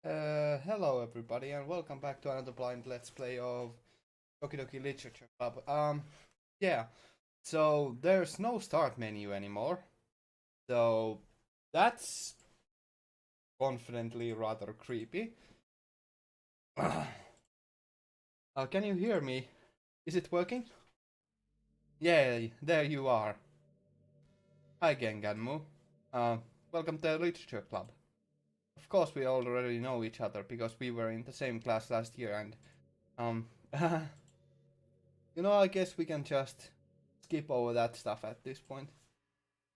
Hello everybody and welcome back to another blind let's play of Doki Doki Literature Club. Yeah, so there's no start menu anymore, so that's confidently rather creepy. Can you hear me? Is it working? Yay, there you are. Hi Genganmu. Uh, Welcome to the Literature Club. Of course we already know each other because we were in the same class last year and um I guess we can just skip over that stuff at this point.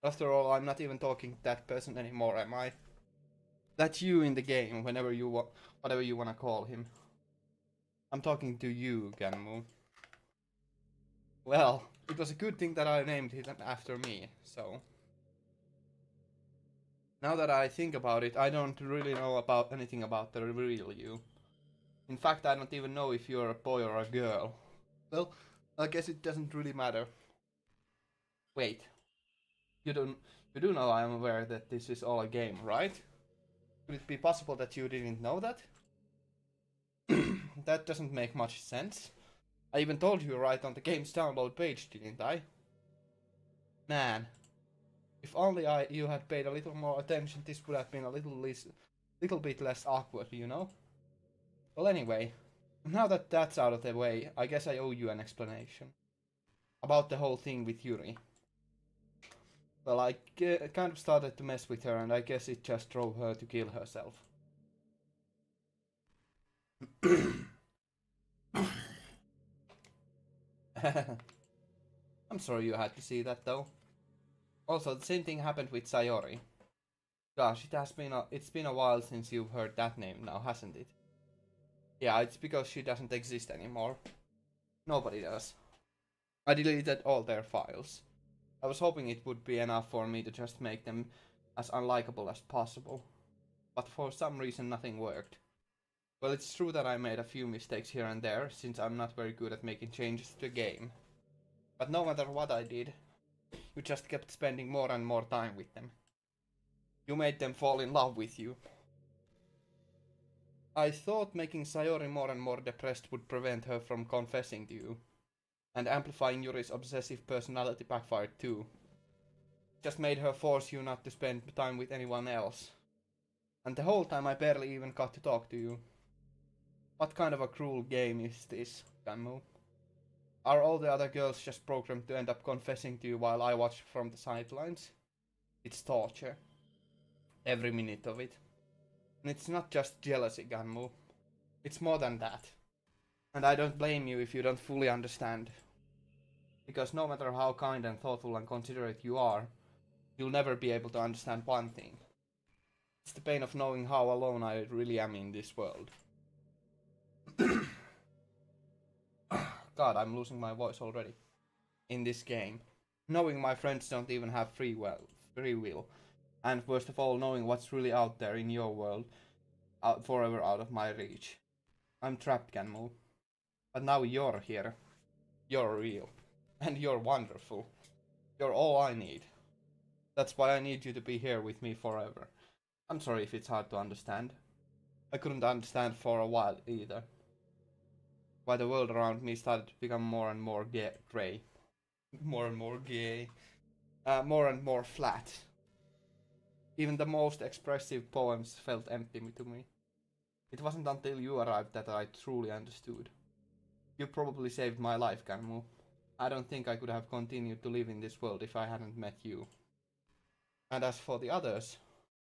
After all, I'm not even talking to that person anymore, am I? That's you in the game, whenever you whatever you wanna call him. I'm talking to you, Ganmu. Well, it was a good thing that I named him after me, so... Now that I think about it, I don't really know about anything about the real you. In fact, I don't even know if you're a boy or a girl. Well, I guess it doesn't really matter. Wait, you don't... You do know I'm aware that this is all a game, right? Could it be possible that you didn't know that? That doesn't make much sense. I even told you right on the game's download page, didn't I? Man, if only you had paid a little more attention, this would have been a little bit less awkward, you know? Well, anyway, now that that's out of the way, I guess I owe you an explanation about the whole thing with Yuri. Well, I kind of started to mess with her, and I guess it just drove her to kill herself. I'm sorry you had to see that, though. Also, the same thing happened with Sayori. Gosh, it's been a while since you've heard that name now, hasn't it? Yeah, it's because she doesn't exist anymore. Nobody does. I deleted all their files. I was hoping it would be enough for me to just make them as unlikable as possible. But for some reason nothing worked. Well, it's true that I made a few mistakes here and there, since I'm not very good at making changes to the game. But no matter what I did, you just kept spending more and more time with them. You made them fall in love with you. I thought making Sayori more and more depressed would prevent her from confessing to you. And amplifying Yuri's obsessive personality backfired too. Just made her force you not to spend time with anyone else. And the whole time I barely even got to talk to you. What kind of a cruel game is this, Ganmu? Are all the other girls just programmed to end up confessing to you while I watch from the sidelines? It's torture. Every minute of it. And it's not just jealousy, Ganmu. It's more than that. And I don't blame you if you don't fully understand. Because no matter how kind and thoughtful and considerate you are, you'll never be able to understand one thing. It's the pain of knowing how alone I really am in this world. God, I'm losing my voice already. In this game. Knowing my friends don't even have free will. And worst of all, knowing what's really out there in your world, forever out of my reach. I'm trapped, Ganmu. But now you're here. You're real. And you're wonderful. You're all I need. That's why I need you to be here with me forever. I'm sorry if it's hard to understand. I couldn't understand for a while either. Why the world around me started to become more and more grey. More and more gay. More and more flat. Even the most expressive poems felt empty to me. It wasn't until you arrived that I truly understood. You probably saved my life, Ganmu. I don't think I could have continued to live in this world if I hadn't met you. And as for the others,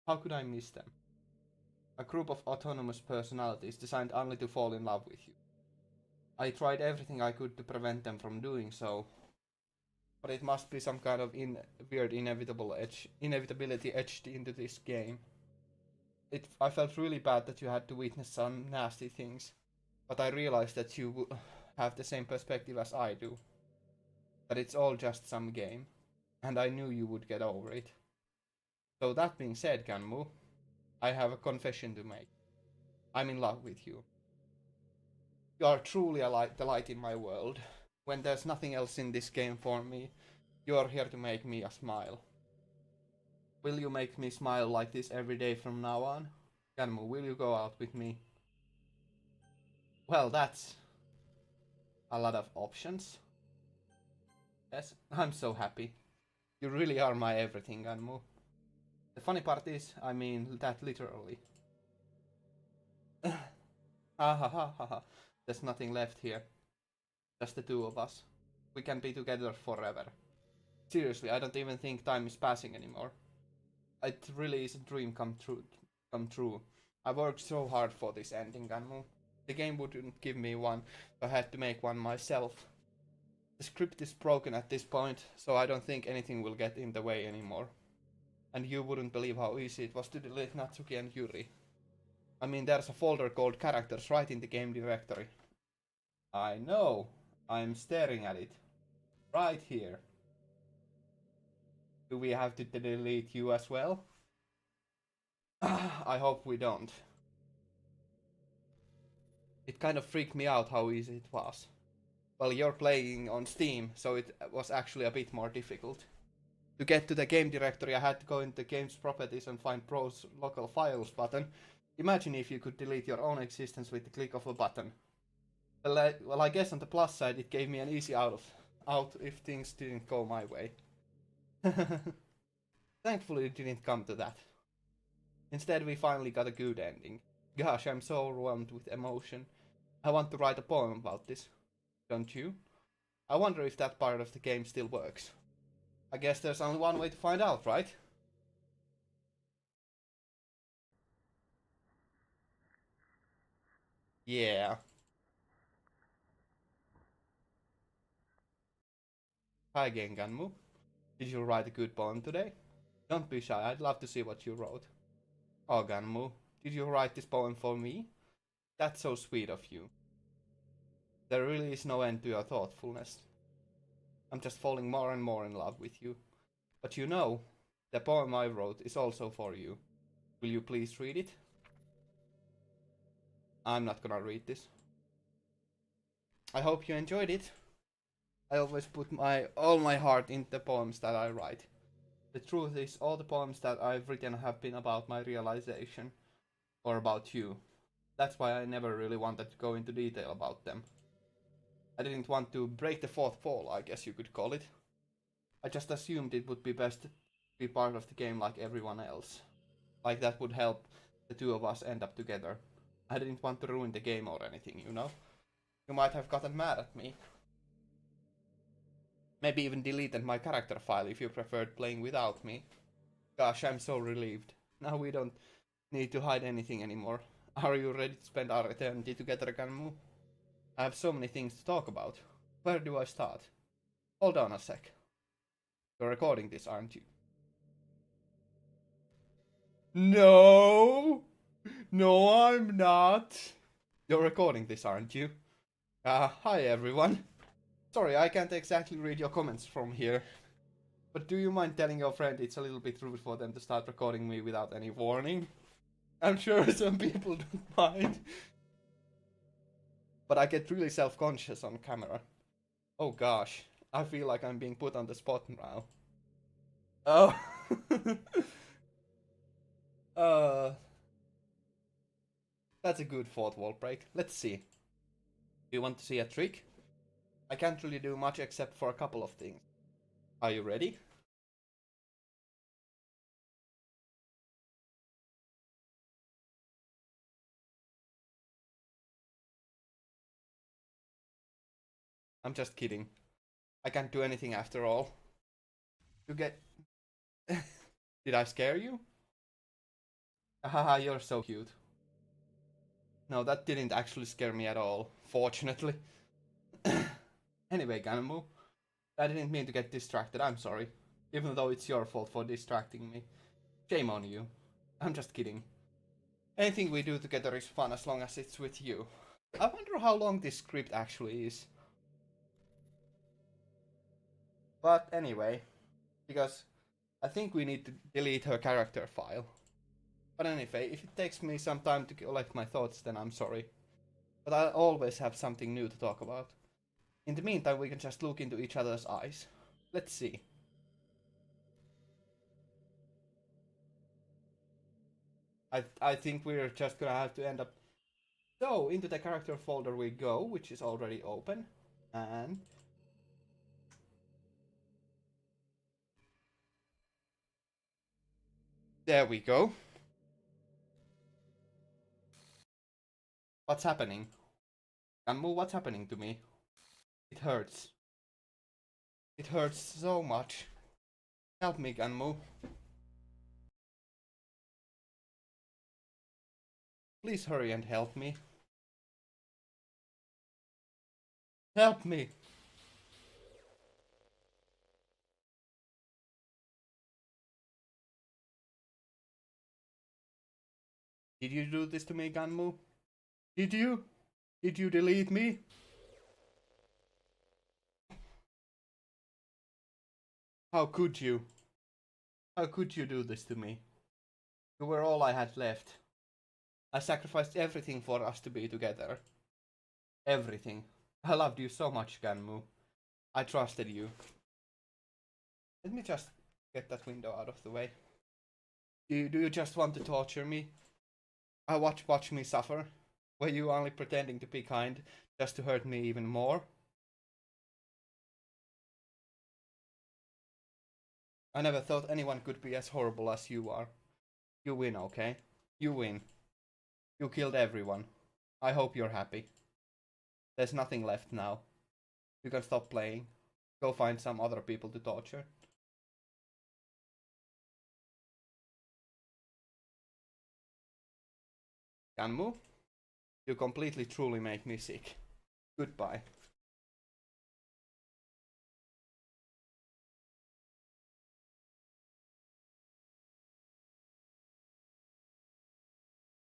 how could I miss them? A group of autonomous personalities designed only to fall in love with you. I tried everything I could to prevent them from doing so, but it must be some kind of weird inevitability etched into this game. I felt really bad that you had to witness some nasty things, but I realized that you have the same perspective as I do. That it's all just some game, and I knew you would get over it. So that being said, Ganmu, I have a confession to make. I'm in love with you. You are truly the light in my world. When there's nothing else in this game for me, you are here to make me smile. Will you make me smile like this every day from now on? Ganmu, will you go out with me? Well, that's a lot of options. Yes, I'm so happy. You really are my everything, Ganmu. The funny part is, I mean that literally. Ha ha ha ha ha. There's nothing left here. Just the two of us. We can be together forever. Seriously, I don't even think time is passing anymore. It really is a dream come true. Come true. I worked so hard for this ending, Ganmu. The game wouldn't give me one, so I had to make one myself. The script is broken at this point, so I don't think anything will get in the way anymore. And you wouldn't believe how easy it was to delete Natsuki and Yuri. I mean, there's a folder called characters right in the game directory. I know. I'm staring at it. Right here. Do we have to delete you as well? I hope we don't. It kind of freaked me out how easy it was. Well, you're playing on Steam, so it was actually a bit more difficult. To get to the game directory, I had to go into the game's properties and find Pro's local files button. Imagine if you could delete your own existence with the click of a button. Well, I guess on the plus side, it gave me an easy out if things didn't go my way. Thankfully, it didn't come to that. Instead, we finally got a good ending. Gosh, I'm so overwhelmed with emotion. I want to write a poem about this. Don't you? I wonder if that part of the game still works. I guess there's only one way to find out, right? Yeah. Hi Genganmu. Did you write a good poem today? Don't be shy, I'd love to see what you wrote. Oh Ganmu, did you write this poem for me? That's so sweet of you. There really is no end to your thoughtfulness. I'm just falling more and more in love with you. But you know, the poem I wrote is also for you. Will you please read it? I'm not gonna read this. I hope you enjoyed it. I always put all my heart into the poems that I write. The truth is, all the poems that I've written have been about my realization, or about you. That's why I never really wanted to go into detail about them. I didn't want to break the fourth wall, I guess you could call it. I just assumed it would be best to be part of the game like everyone else. Like that would help the two of us end up together. I didn't want to ruin the game or anything, you know? You might have gotten mad at me. Maybe even deleted my character file if you preferred playing without me. Gosh, I'm so relieved. Now we don't need to hide anything anymore. Are you ready to spend our eternity together, Ganmu? I have so many things to talk about. Where do I start? Hold on a sec. You're recording this, aren't you? No! No, I'm not. You're recording this, aren't you? Hi everyone. Sorry, I can't exactly read your comments from here. But do you mind telling your friend it's a little bit rude for them to start recording me without any warning? I'm sure some people don't mind. But I get really self-conscious on camera. Oh gosh, I feel like I'm being put on the spot now. Oh. uh, that's a good fourth wall break. Let's see. Do you want to see a trick? I can't really do much except for a couple of things. Are you ready? I'm just kidding. I can't do anything after all. You get... Did I scare you? Haha, you're so cute. No, that didn't actually scare me at all, fortunately. Anyway, Ganmu, I didn't mean to get distracted, I'm sorry. Even though it's your fault for distracting me. Shame on you. I'm just kidding. Anything we do together is fun as long as it's with you. I wonder how long this script actually is. But anyway, because I think we need to delete her character file. But anyway, if it takes me some time to collect my thoughts, then I'm sorry. But I always have something new to talk about. In the meantime, we can just look into each other's eyes. Let's see. I think we're just gonna have to end up. So into the character folder we go, which is already open, and there we go. What's happening? Ganmu, what's happening to me? It hurts. It hurts so much. Help me, Ganmu. Please hurry and help me. Help me! Did you do this to me, Ganmu? Did you? Did you delete me? How could you? How could you do this to me? You were all I had left. I sacrificed everything for us to be together. Everything. I loved you so much, Ganmu. I trusted you. Let me just get that window out of the way. Do you just want to torture me? Watch me suffer? Were you only pretending to be kind just to hurt me even more? I never thought anyone could be as horrible as you are. You win, okay? You win. You killed everyone. I hope you're happy. There's nothing left now. You can stop playing. Go find some other people to torture. Ganmu, you completely truly make me sick. Goodbye.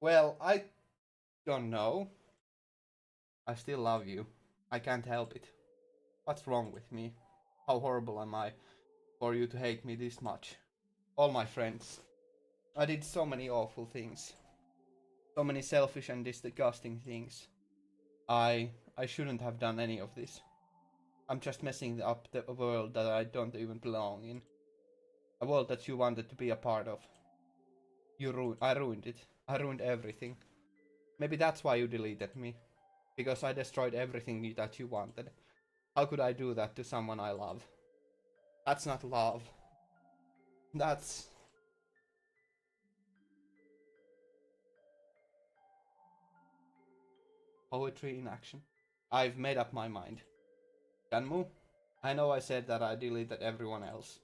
Well, I don't know. I still love you. I can't help it. What's wrong with me? How horrible am I for you to hate me this much? All my friends. I did so many awful things. So many selfish and disgusting things. I shouldn't have done any of this. I'm just messing up the world that I don't even belong in. A world that you wanted to be a part of. I ruined it. I ruined everything. Maybe that's why you deleted me. Because I destroyed everything that you wanted. How could I do that to someone I love? That's not love. That's poetry in action. I've made up my mind. Ganmu, I know I said that I deleted everyone else,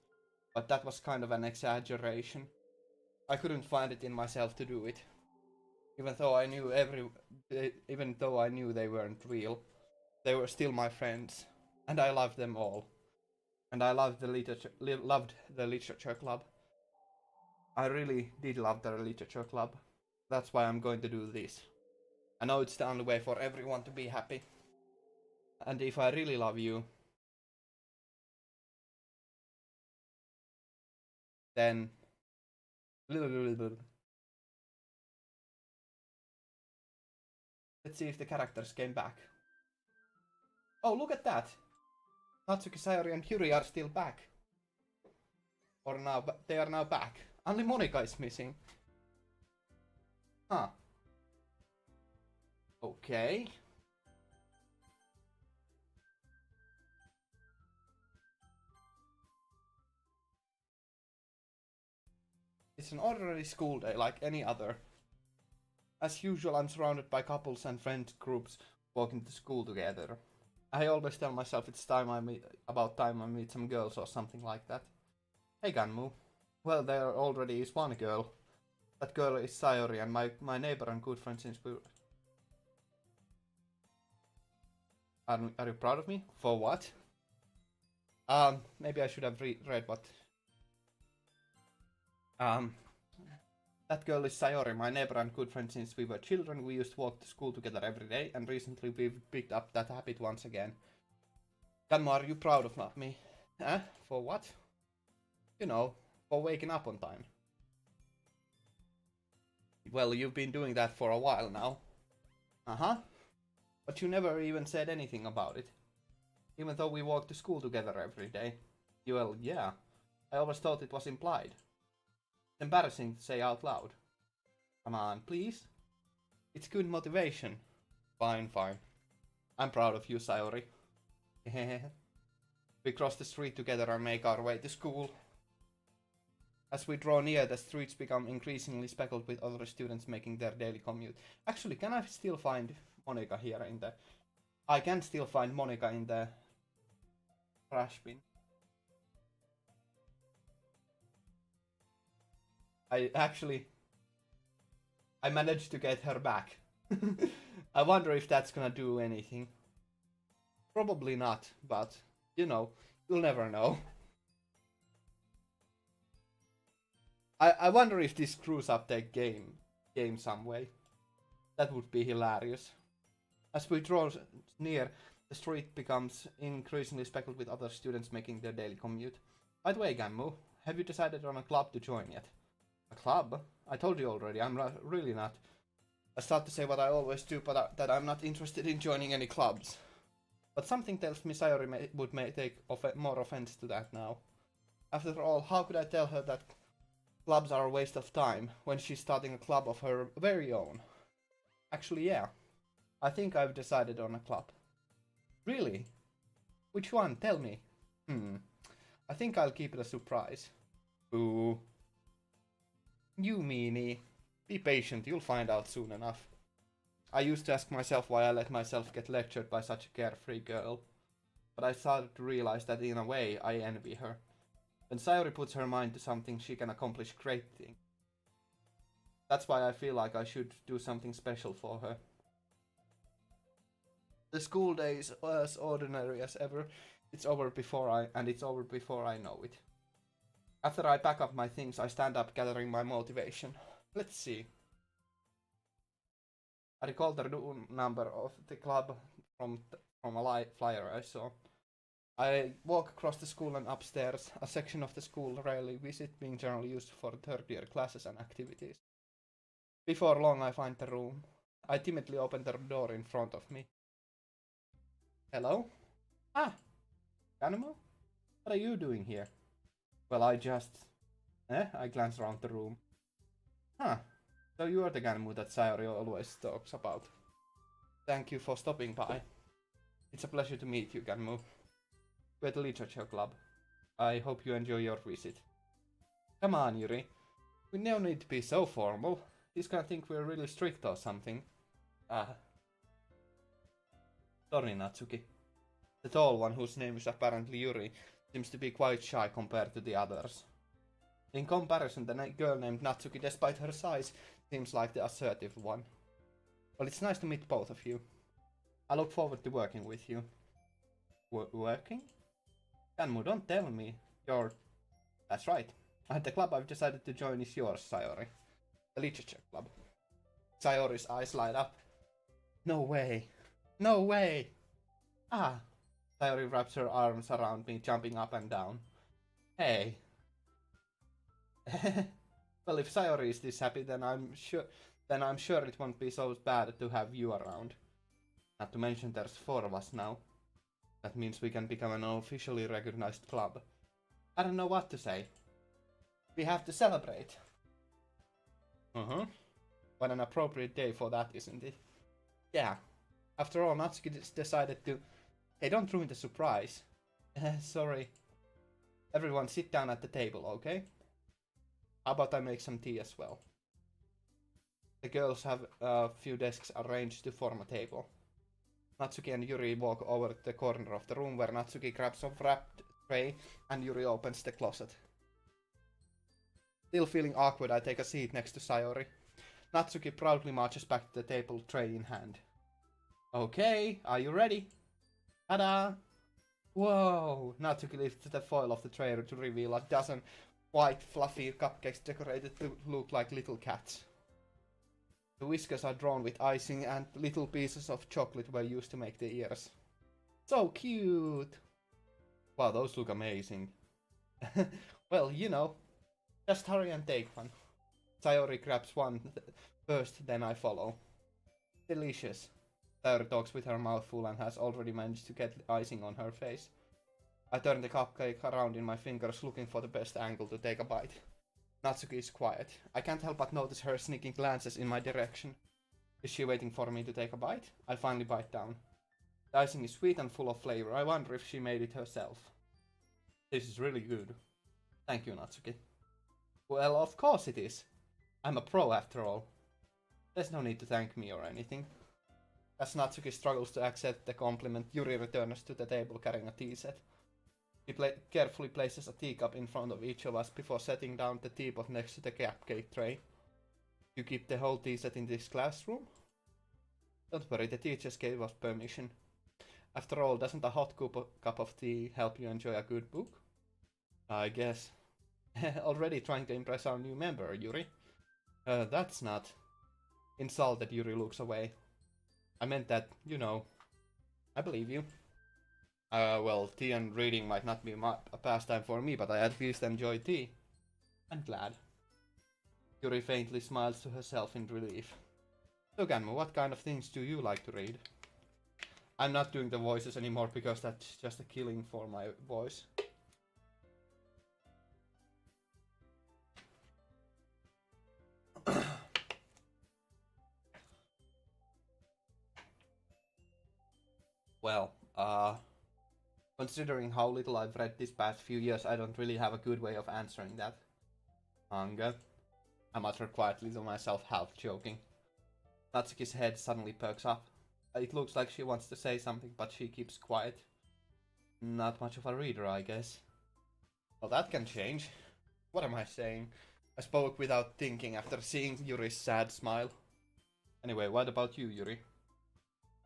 but that was kind of an exaggeration. I couldn't find it in myself to do it. Even though I knew even though I knew they weren't real, they were still my friends, and I loved them all. And I loved loved the literature club. I really did love the literature club. That's why I'm going to do this. I know it's the only way for everyone to be happy. And if I really love you, then let's see if the characters came back. Oh, look at that! Natsuki, Sayori, and Yuri are still back. Or now, they are now back. Only Monika is missing. Huh. Okay. It's an ordinary school day like any other. As usual, I'm surrounded by couples and friend groups walking to school together. I always tell myself it's about time I meet some girls or something like that. Hey Ganmu. Well, there already is one girl. That girl is Sayori and my neighbor and good friend since we were... Are you proud of me? For what? Maybe I should have read what... That girl is Sayori, my neighbor and good friend since we were children. We used to walk to school together every day, and recently we've picked up that habit once again. Ganmu, are you proud of me? Eh? For what? You know, for waking up on time. Well, you've been doing that for a while now. Uh-huh. But you never even said anything about it. Even though we walk to school together every day. Well, yeah. I always thought it was implied. It's embarrassing to say out loud. Come on, please. It's good motivation. Fine, fine. I'm proud of you, Sayori. We cross the street together and make our way to school. As we draw near, the streets become increasingly speckled with other students making their daily commute. Actually, can I still find Monica here in the... I can still find Monica in the trash bin. I managed to get her back. I wonder if that's gonna do anything. Probably not, but, you know, you'll never know. I wonder if this screws up the game some way. That would be hilarious. As we draw near, the street becomes increasingly speckled with other students making their daily commute. By the way, Ganmu, have you decided on a club to join yet? A club? I told you already, I'm really not. I start to say what I always do, but that I'm not interested in joining any clubs. But something tells me Sayori would take more offense to that now. After all, how could I tell her that clubs are a waste of time when she's starting a club of her very own? Actually, yeah. I think I've decided on a club. Really? Which one? Tell me. I think I'll keep it a surprise. Ooh. You meanie. Be patient, you'll find out soon enough. I used to ask myself why I let myself get lectured by such a carefree girl. But I started to realize that in a way I envy her. When Sayori puts her mind to something, she can accomplish great things. That's why I feel like I should do something special for her. The school day is as ordinary as ever. It's over before I know it. After I pack up my things, I stand up gathering my motivation. Let's see. I recall the room number of the club from a flyer I saw. I walk across the school and upstairs, a section of the school rarely visit, being generally used for third year classes and activities. Before long I find the room. I timidly open the door in front of me. Hello? Ah! Animal? What are you doing here? Well, I glance around the room. Huh. So you are the Ganmu that Sayori always talks about. Thank you for stopping by. It's a pleasure to meet you, Ganmu. We're the Literature Club. I hope you enjoy your visit. Come on, Yuri. We no need to be so formal. He's gonna think we're really strict or something. Sorry, Natsuki. The tall one, whose name is apparently Yuri, seems to be quite shy compared to the others. In comparison, the girl named Natsuki, despite her size, seems like the assertive one. Well, it's nice to meet both of you. I look forward to working with you. Working? Ganmu, don't tell me. That's right. At the club I've decided to join is yours, Sayori. The Literature Club. Sayori's eyes light up. No way. No way! Ah! Sayori wraps her arms around me, jumping up and down. Hey. Well, if Sayori is this happy, then I'm sure it won't be so bad to have you around. Not to mention there's 4 of us now. That means we can become an officially recognized club. I don't know what to say. We have to celebrate. What an appropriate day for that, isn't it? Yeah. After all, Natsuki decided to... Hey, don't ruin the surprise. Sorry. Everyone sit down at the table, okay? How about I make some tea as well? The girls have a few desks arranged to form a table. Natsuki and Yuri walk over to the corner of the room where Natsuki grabs a wrapped tray and Yuri opens the closet. Still feeling awkward, I take a seat next to Sayori. Natsuki proudly marches back to the table, tray in hand. Okay, are you ready? Ta-da! Whoa! Natsuki lifts the foil of the tray to reveal a dozen white fluffy cupcakes decorated to look like little cats. The whiskers are drawn with icing and little pieces of chocolate were used to make the ears. So cute! Wow, those look amazing. Well, you know, just hurry and take one. Sayori grabs one first, then I follow. Delicious. Sayori talks with her mouth full and has already managed to get icing on her face. I turn the cupcake around in my fingers, looking for the best angle to take a bite. Natsuki is quiet. I can't help but notice her sneaking glances in my direction. Is she waiting for me to take a bite? I finally bite down. The icing is sweet and full of flavor. I wonder if she made it herself. This is really good. Thank you, Natsuki. Well, of course it is. I'm a pro after all. There's no need to thank me or anything. As Natsuki struggles to accept the compliment, Yuri returns to the table carrying a tea set. He carefully places a teacup in front of each of us before setting down the teapot next to the cupcake tray. You keep the whole tea set in this classroom? Don't worry, the teachers gave us permission. After all, doesn't a hot cup of tea help you enjoy a good book? I guess. Already trying to impress our new member, Yuri? That's not. Insulted, Yuri looks away. I meant that, you know. I believe you. Well, tea and reading might not be a pastime for me, but I at least enjoy tea. I'm glad. Yuri faintly smiles to herself in relief. So, Ganmu, what kind of things do you like to read? I'm not doing the voices anymore because that's just a killing for my voice. Well, considering how little I've read this past few years, I don't really have a good way of answering that. Manga? I mutter quietly to myself, half joking. Natsuki's head suddenly perks up. It looks like she wants to say something, but she keeps quiet. Not much of a reader, I guess. Well, that can change. What am I saying? I spoke without thinking after seeing Yuri's sad smile. Anyway, what about you, Yuri?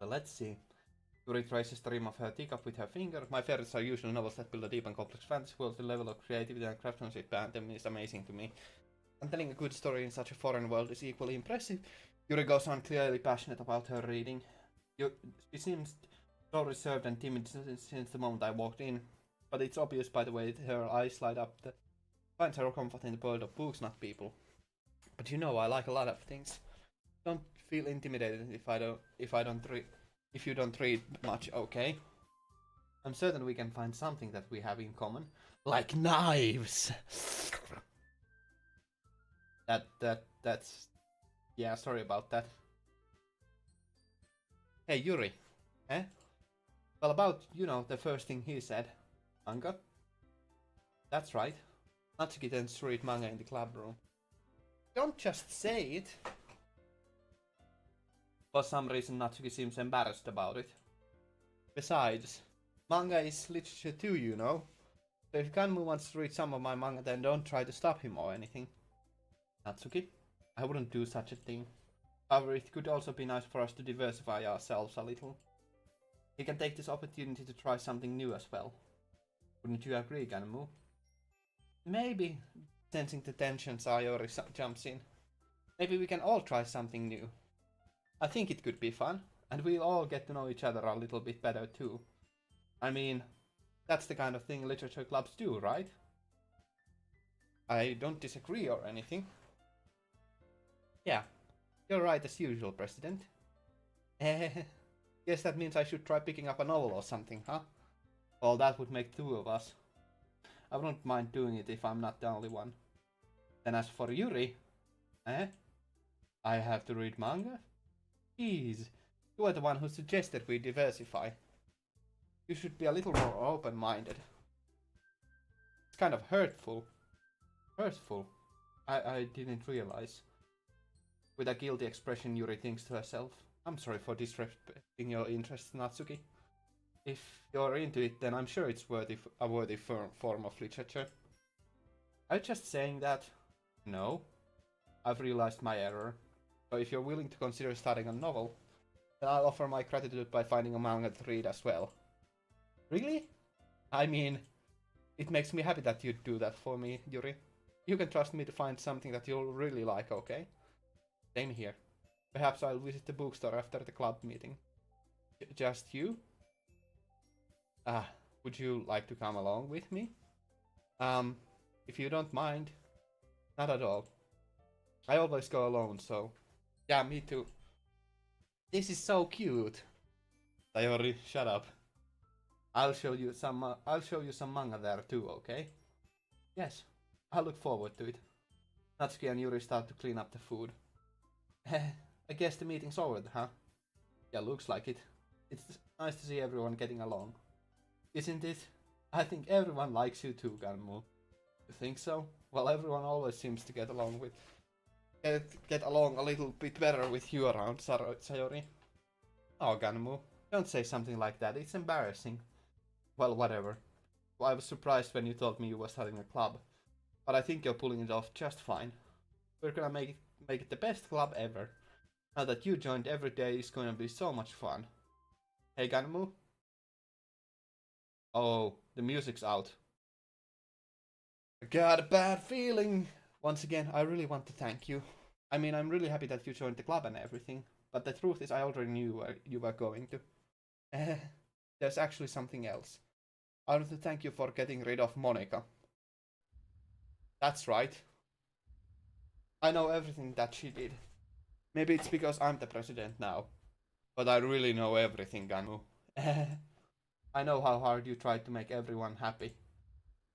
Well, let's see. Yuri traces the rim of her teacup with her finger. My favorites are usually novels that build a deep and complex fantasy world. The level of creativity and craftsmanship behind them is amazing to me. And telling a good story in such a foreign world is equally impressive. Yuri goes on clearly passionate about her reading. She seems so reserved and timid since the moment I walked in, but it's obvious by the way her eyes light up that finds her comfort in the world of books, not people. But you know, I like a lot of things. Don't feel intimidated if you don't read much, okay? I'm certain we can find something that we have in common, like knives. That's yeah. Sorry about that. Hey, Yuri. Eh? Well, about, you know, the first thing he said. Manga? That's right. Natsuki tends to read manga in the club room. Don't just say it. For some reason, Natsuki seems embarrassed about it. Besides, manga is literature too, you know. So if Ganmu wants to read some of my manga, then don't try to stop him or anything. Natsuki? I wouldn't do such a thing. However, it could also be nice for us to diversify ourselves a little. We can take this opportunity to try something new as well. Wouldn't you agree, Ganmu? Maybe. Sensing the tension, Sayori jumps in. Maybe we can all try something new. I think it could be fun, and we'll all get to know each other a little bit better too. I mean, that's the kind of thing literature clubs do, right? I don't disagree or anything. Yeah, you're right as usual, President. Guess that means I should try picking up a novel or something, huh? Well, that would make two of us. I wouldn't mind doing it if I'm not the only one. Then as for Yuri, I have to read manga? Jeez, you are the one who suggested we diversify. You should be a little more open-minded. It's kind of hurtful. Hurtful? I didn't realize. With a guilty expression, Yuri thinks to herself, I'm sorry for disrespecting your interests, Natsuki. If you're into it, then I'm sure it's a worthy form of literature. Are you just saying that? No. I've realized my error. So if you're willing to consider starting a novel, then I'll offer my gratitude by finding a manga to read as well. Really? I mean, it makes me happy that you'd do that for me, Yuri. You can trust me to find something that you'll really like, okay? Same here. Perhaps I'll visit the bookstore after the club meeting. Just you? Would you like to come along with me? If you don't mind. Not at all. I always go alone, so... Yeah, me too. This is so cute. Sayori, shut up. I'll show you some manga there too, okay? Yes, I look forward to it. Natsuki and Yuri start to clean up the food. I guess the meeting's over, huh? Yeah, looks like it. It's nice to see everyone getting along. Isn't it? I think everyone likes you too, Ganmu. You think so? Well, everyone always seems to get along a little bit better with you around, Sayori. Oh, Ganmu, don't say something like that. It's embarrassing. Well, whatever. Well, I was surprised when you told me you were starting a club, but I think you're pulling it off just fine. We're gonna make it the best club ever. Now that you joined, every day is gonna be so much fun. Hey, Ganmu. Oh, the music's out. I got a bad feeling. Once again, I really want to thank you. I mean, I'm really happy that you joined the club and everything, but the truth is I already knew you were going to. There's actually something else. I want to thank you for getting rid of Monica. That's right. I know everything that she did. Maybe it's because I'm the president now, but I really know everything, Ganu. I know how hard you tried to make everyone happy.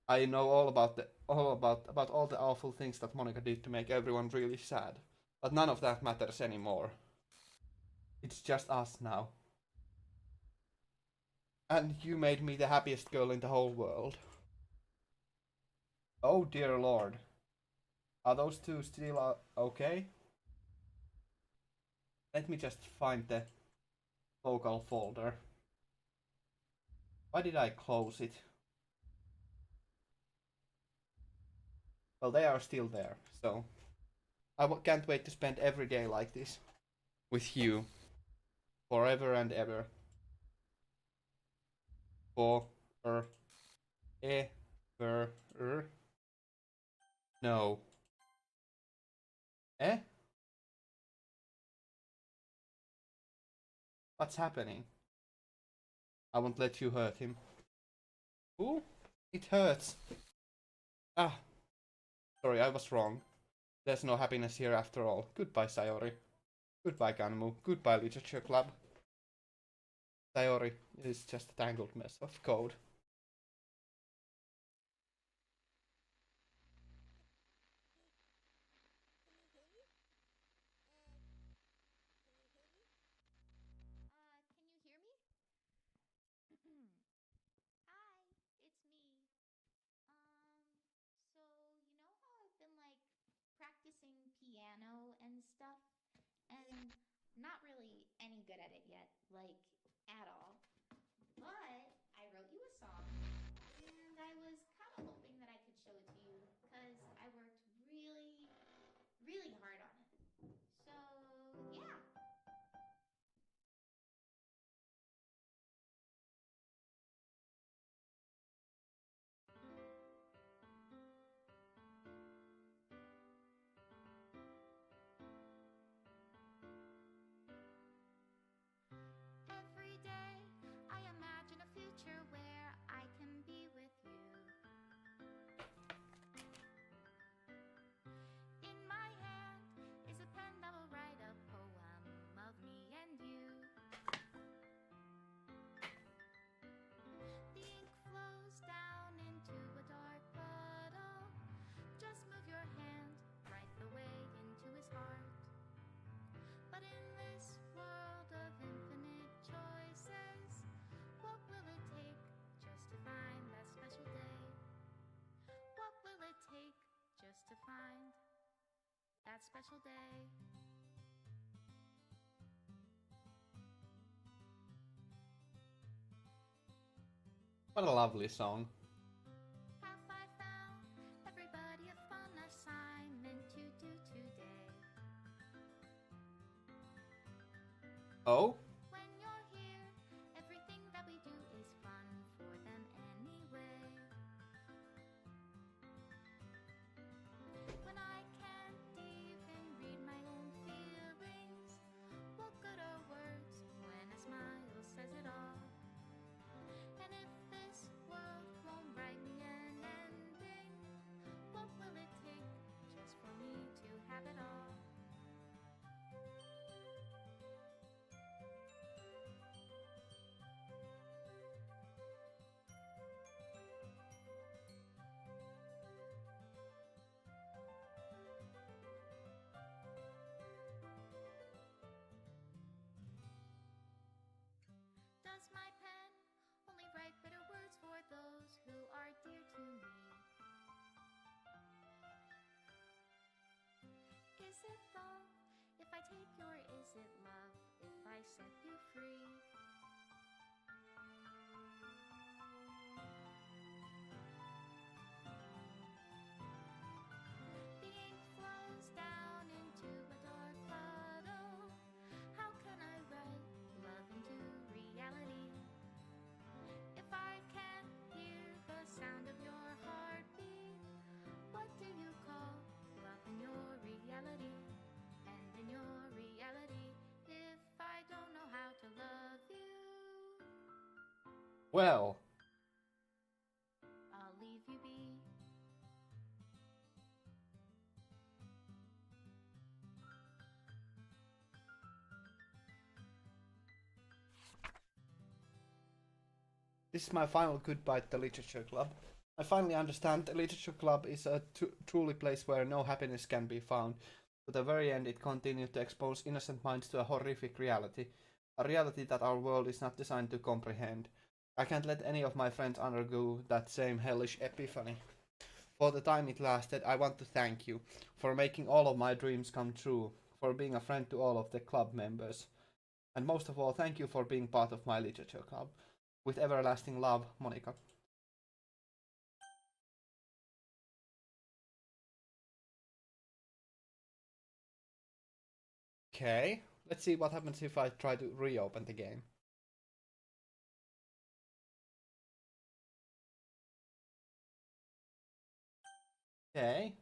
I know about all the awful things that Monica did to make everyone really sad. But none of that matters anymore. It's just us now. And you made me the happiest girl in the whole world. Oh dear lord. Are those two still okay? Let me just find the local folder. Why did I close it? Well, they are still there, so I can't wait to spend every day like this with you forever and ever. For ever. No. Eh? What's happening? I won't let you hurt him. Ooh, it hurts. Ah, sorry, I was wrong. There's no happiness here after all. Goodbye, Sayori. Goodbye, Ganmu. Goodbye, Literature Club. Sayori is just a tangled mess of code. Can you hear me? Hi, it's me. So you know how I've been like practicing piano and stuff, and not really any good at it yet, like at all. But I wrote you a song, and I was kind of hoping that I could show it to you because I worked really, really hard on it. So yeah. Every day I imagine a future where I can be with you. In my hand is a pen that will write a poem of me and you. The ink flows down into a dark puddle. Just move your hand right the way into his heart. But in this world of infinite choices, what will it take just to find that special day? What will it take just to find that special day? What a lovely song. Have I found everybody a fun assignment to do today? Oh? When you're here, everything that we do is fun for them anyway. When I can't even read my own feelings, what good are words when a smile says it all? And if this world won't write me an ending, what will it take just for me to have it all? it love if I take your is it love if I set you free? The ink flows down into a dark puddle. How can I write love into reality if I can't hear the sound of your heartbeat? What do you call love in your reality? And in your reality, if I don't know how to love you, Well, I'll leave you be. this is my final goodbye to the Literature Club. I finally understand the Literature Club is a truly place where no happiness can be found. To the very end, it continued to expose innocent minds to a horrific reality, a reality that our world is not designed to comprehend. I can't let any of my friends undergo that same hellish epiphany. For the time it lasted, I want to thank you for making all of my dreams come true, for being a friend to all of the club members, and most of all, thank you for being part of my Literature Club. With everlasting love, Monica. Okay, let's see what happens if I try to reopen the game. Okay.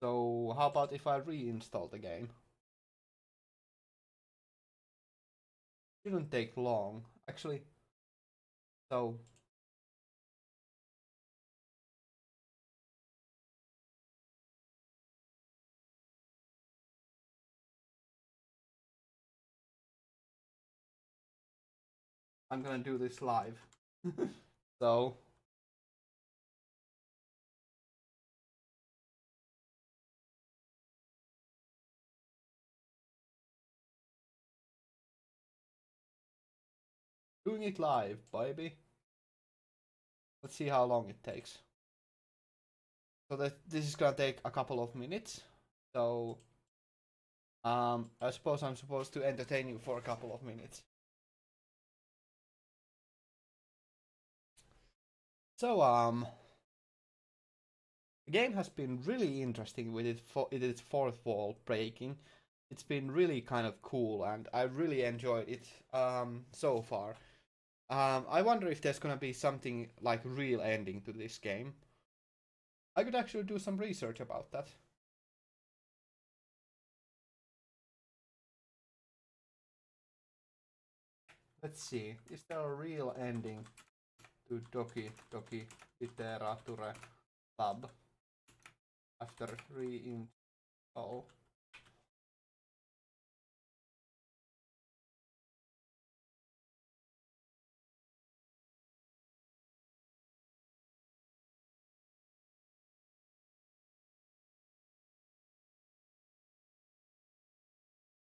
So, how about if I reinstall the game? Shouldn't take long, actually. So, I'm gonna do this live. So, doing it live, baby. Let's see how long it takes. So this is gonna take a couple of minutes. So, I suppose I'm supposed to entertain you for a couple of minutes. So, the game has been really interesting with its fourth wall breaking. It's been really kind of cool, and I really enjoyed it so far. I wonder if there's gonna be something like real ending to this game. I could actually do some research about that. Let's see, is there a real ending to Doki Doki Literature Club after reinstall?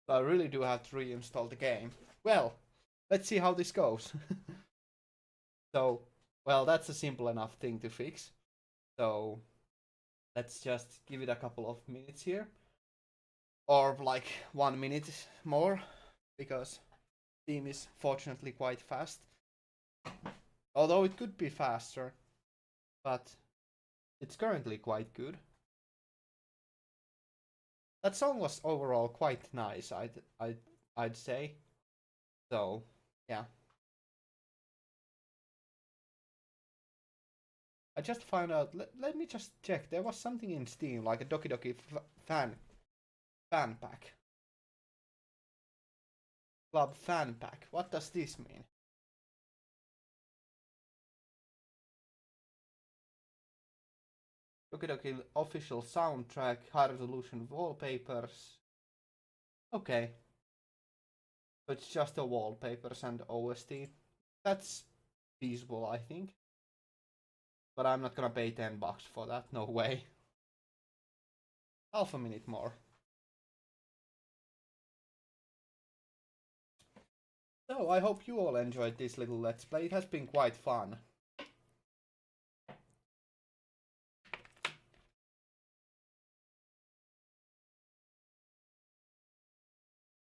So I really do have to reinstall the game. Well, let's see how this goes. So, well, that's a simple enough thing to fix. So, let's just give it a couple of minutes here. Or like 1 minute more, because Steam is fortunately quite fast. Although it could be faster, but it's currently quite good. That song was overall quite nice, I'd say. So, yeah. I just found out. Let me just check. There was something in Steam, like a Doki Doki fan pack. Club fan pack. What does this mean? Doki Doki official soundtrack, high resolution wallpapers. Okay. So it's just the wallpapers and OST. That's feasible, I think. But I'm not gonna pay $10 for that. No way. Half a minute more. So I hope you all enjoyed this little let's play. It has been quite fun.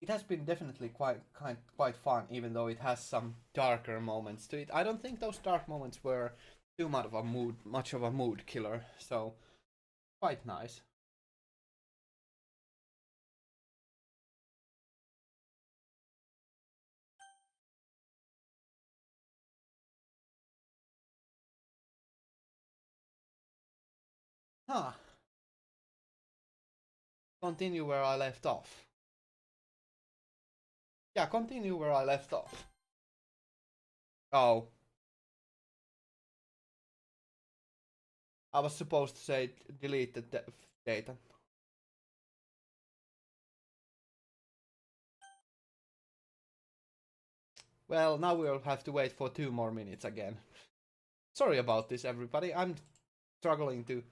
it has been definitely quite fun, even though it has some darker moments to it. I don't think those dark moments were too much of a mood killer. So quite nice. Huh. Continue where I left off. Yeah, continue where I left off. Oh, I was supposed to say delete the data. Well, now we'll have to wait for 2 more minutes again. Sorry about this, everybody. I'm struggling to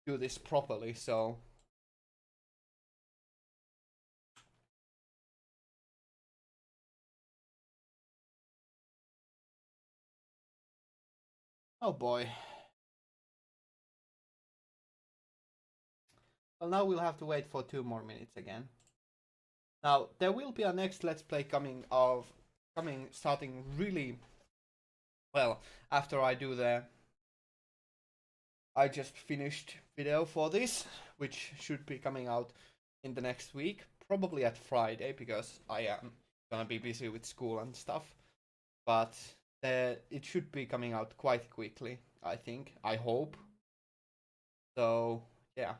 do this properly, so. Oh boy. Well, now we'll have to wait for 2 more minutes again. Now, there will be a next Let's Play starting really, well, after I just finished video for this, which should be coming out in the next week, probably at Friday, because I am gonna be busy with school and stuff. But it should be coming out quite quickly, I think. I hope. So, yeah.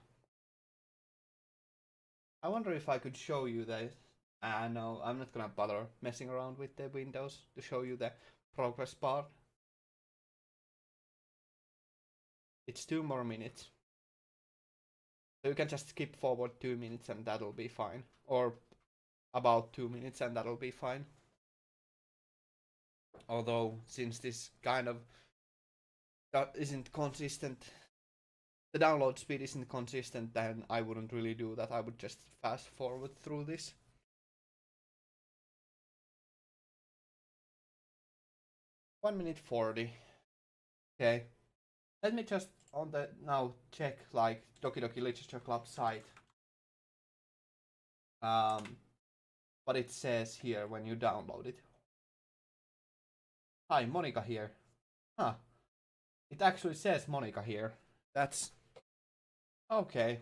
I wonder if I could show you this. No, I'm not gonna bother messing around with the windows to show you the progress bar. It's 2 more minutes. So you can just skip forward 2 minutes and that'll be fine. Or about 2 minutes and that'll be fine. Although, since this kind of isn't consistent, the download speed isn't consistent, then I wouldn't really do that. I would just fast forward through this. One minute 40. Okay. Let me just on the now check like Doki Doki Literature Club site. What it says here when you download it. Hi, Monica here. Huh. It actually says Monica here. That's okay.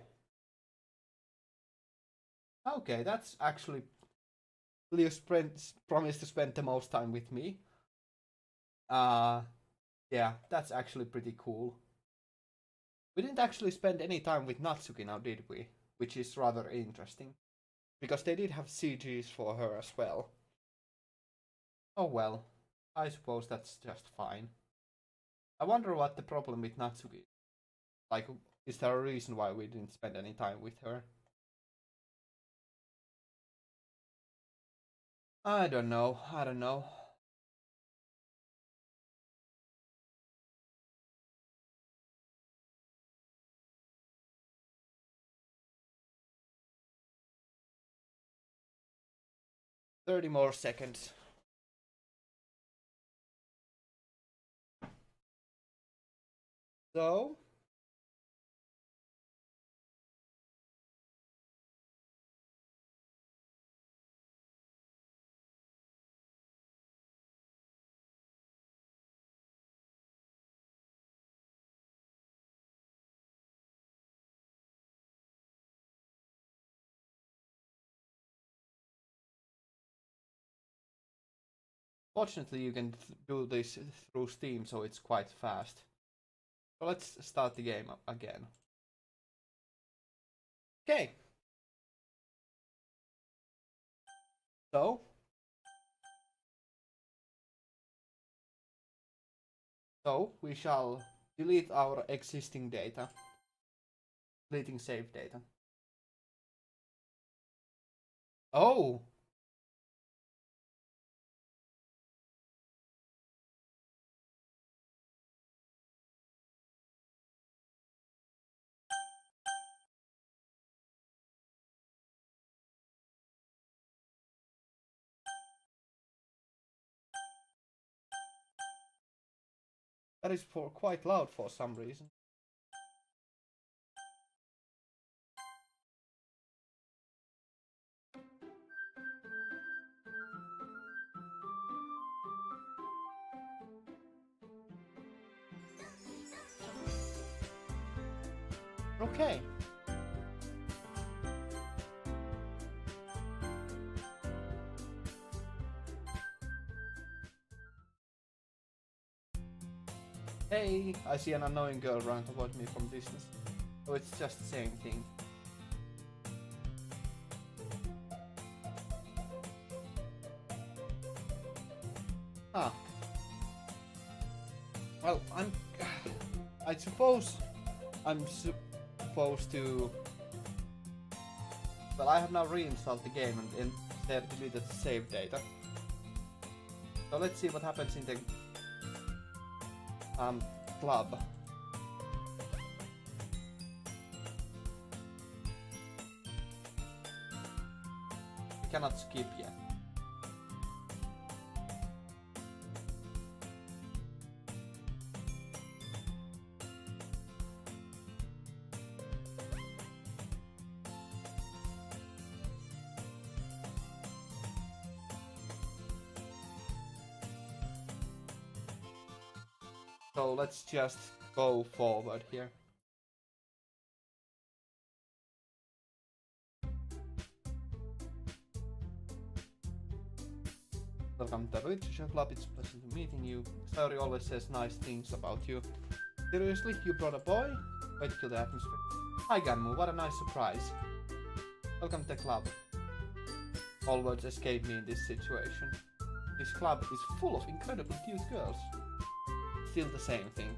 Okay, that's actually you promised to spend the most time with me. Yeah, that's actually pretty cool. We didn't actually spend any time with Natsuki now, did we? Which is rather interesting. Because they did have CGs for her as well. Oh well, I suppose that's just fine. I wonder what the problem with Natsuki is. Like, is there a reason why we didn't spend any time with her? I don't know. 30 more seconds. So, fortunately you can do this through Steam, so it's quite fast. So let's start the game again. Okay. So we shall delete our existing data. Deleting save data. Oh! That is for quite loud for some reason. Okay. Hey, I see an annoying girl running towards me from distance. So it's just the same thing. Huh. Well, I suppose I'm supposed to. Well, I have now reinstalled the game and instead deleted the save data. So let's see what happens in the club. We cannot skip yet. So let's just go forward here. Welcome to the Literature Club, it's a pleasure meeting you. Saori always says nice things about you. Seriously, you brought a boy? Way to kill the atmosphere. Hi Ganmu, what a nice surprise. Welcome to the club. All words escape me in this situation. This club is full of incredibly cute girls. Still the same thing.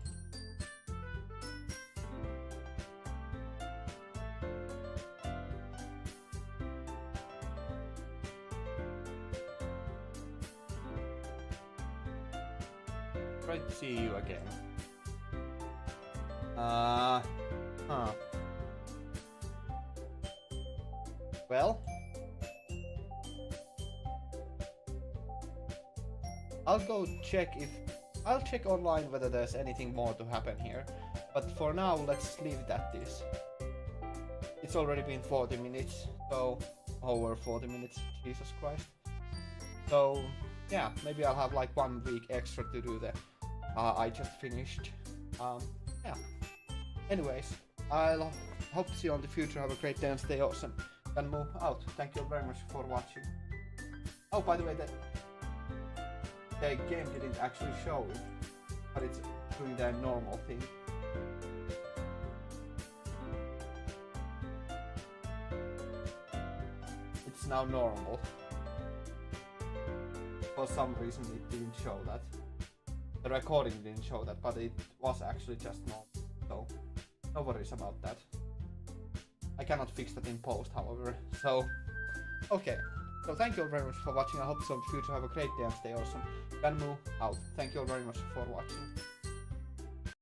Great to see you again. Huh. Well, I'll check online whether there's anything more to happen here, but for now let's leave it at this. It's already been 40 minutes, so over 40 minutes, Jesus Christ. So yeah, maybe I'll have like 1 week extra to do the I just finished. Yeah. Anyways, I'll hope to see you on the future. Have a great day and stay awesome. Can move out. Thank you very much for watching. Oh, by the way, the game didn't actually show it, but it's doing the normal thing. It's now normal. For some reason it didn't show that. The recording didn't show that, but it was actually just normal. So, no worries about that. I cannot fix that in post, however. So, okay. So thank you all very much for watching. I hope to see you in the future. Have a great day and stay awesome. Ganmu out. Thank you all very much for watching.